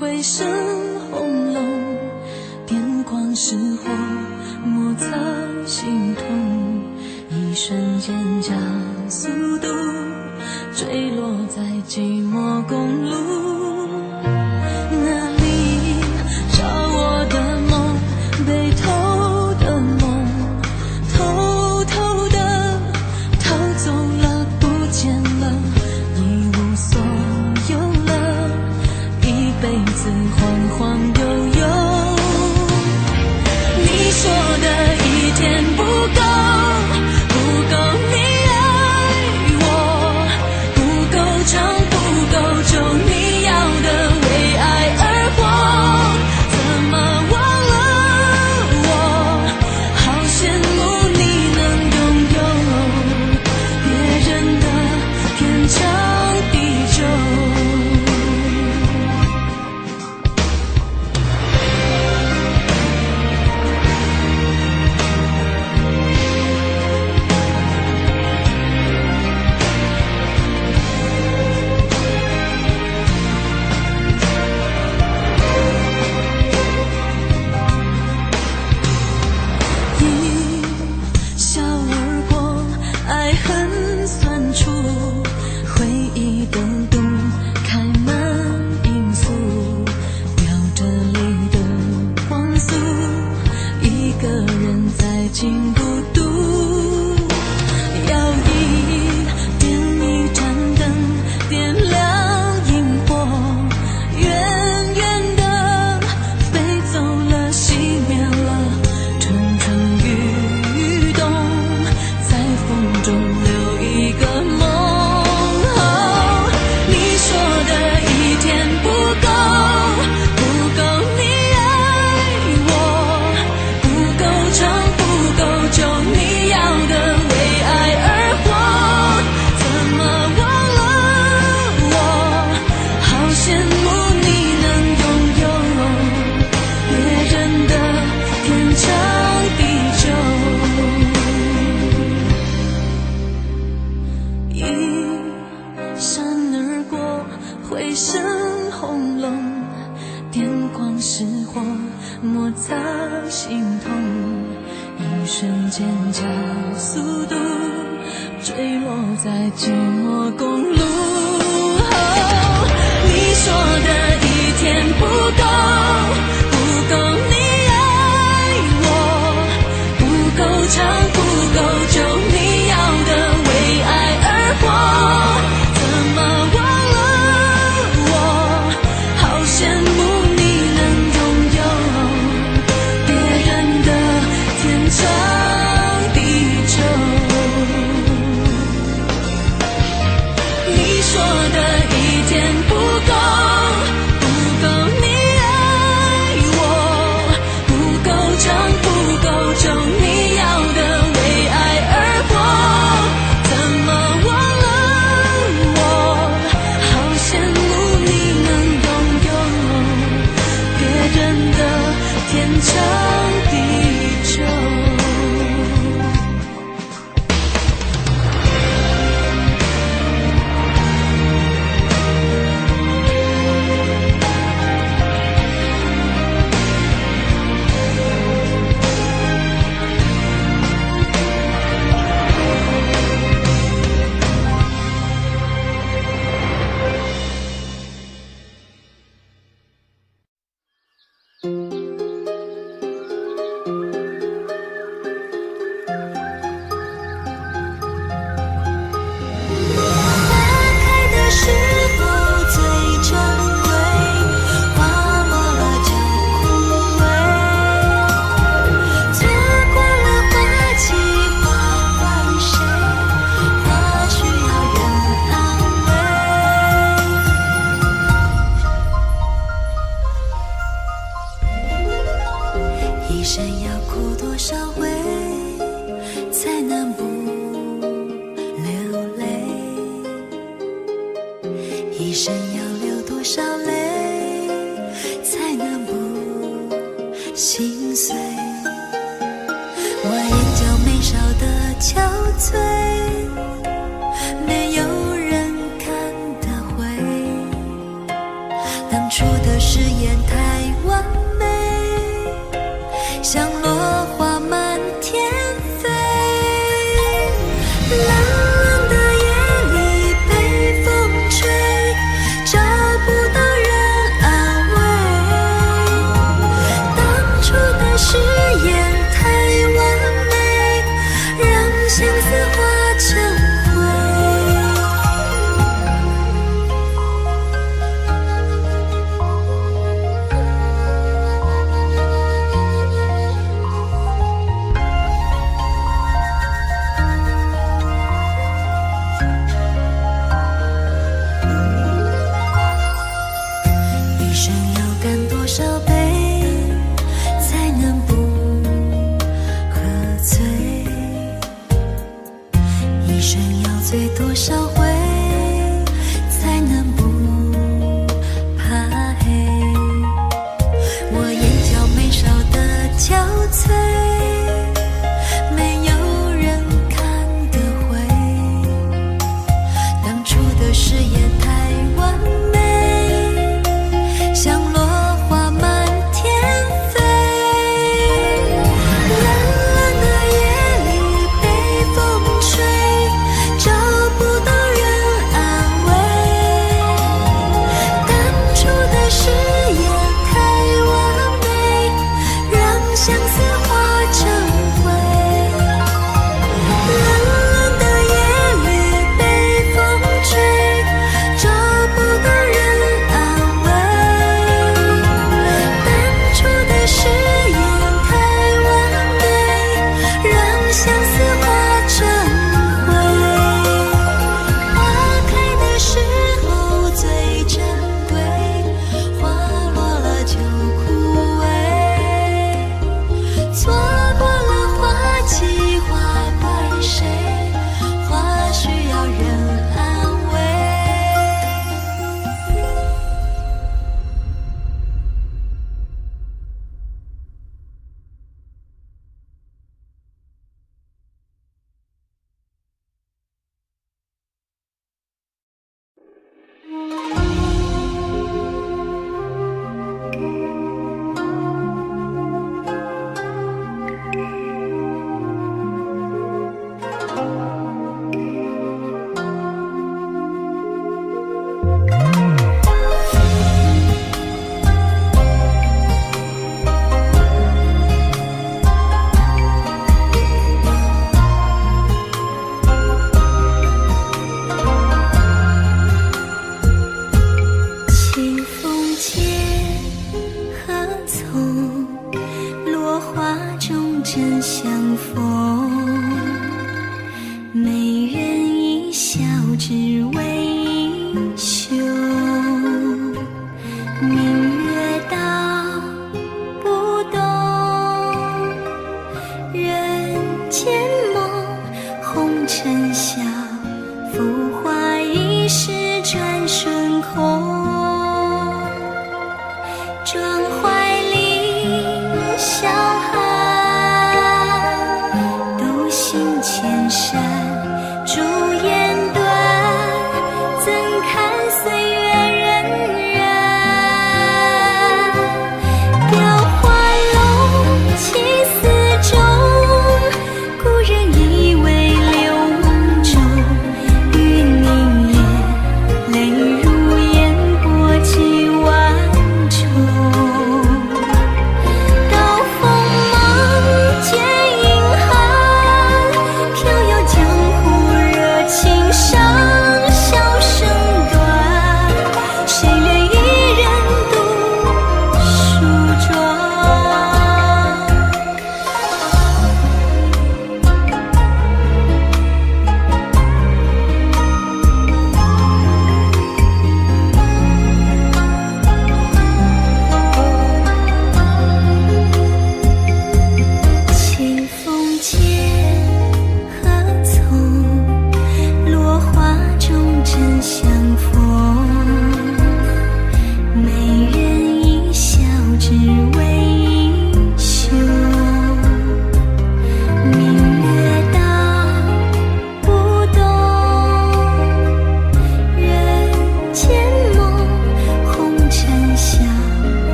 回声轰隆，电光石火摩擦心痛，一瞬间加速度坠落在寂寞公路。那里找我的梦，被偷的梦，偷偷的逃走了，不见了，一无所有了，一辈子晃晃悠悠。你说的一天不够，不够你爱我，不够长，不够久，你要的为爱而活，怎么忘了我？好羡慕你能拥有别人的天长地久。回声轰隆，电光石火摩擦心痛，一瞬间加速度坠落在寂寞公路。你说的一天不够，不够你爱我，不够长，不够久，你要的为爱而活，怎么忘了我？好羡慕你能拥有别人的天长地久。你说的一天不够，不够你爱我，不够长，不够久，你要的为爱而活，怎么忘了我？好羡慕你能拥有别人的天长地久。一生要哭多少回，才能不流泪？一生要流多少泪，才能不心碎？我眼角眉梢的憔悴，没有人看得回。当初的誓言太完美，像落花满天飞。蓝蓝的夜里被风吹，找不到人安慰。当初的誓言太完美，让相思化成醉多少回，才能不怕黑？我眼角眉梢的憔悴，没有人看得回。当初的誓言太完美，像落花满天飞。蓝蓝的夜里被风吹，找不到人安慰。当初的誓言太完美，让相思化成灰。蓝蓝的夜里被风吹，找不到人安慰。当初的誓言太完美，让相思化成灰。花开的时候最珍贵，花落了就枯萎。错过了花期花怪谁？花需要人安慰。清风间，何从？落花中正相逢。美人一笑只为英雄。明月道不懂，人间梦，红尘笑，浮华一时转瞬空。壮怀里小寒，独行千山，朱颜断，怎堪岁月荏苒。雕花笼，起丝中，故人以为留梦中。玉凝噎，泪如烟波几万重。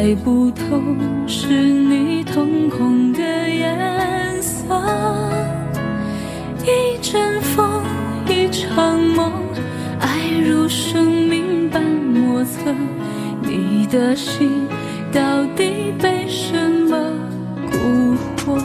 猜不透是你瞳孔的颜色。一阵风，一场梦，爱如生命般莫测。你的心到底被什么蛊惑？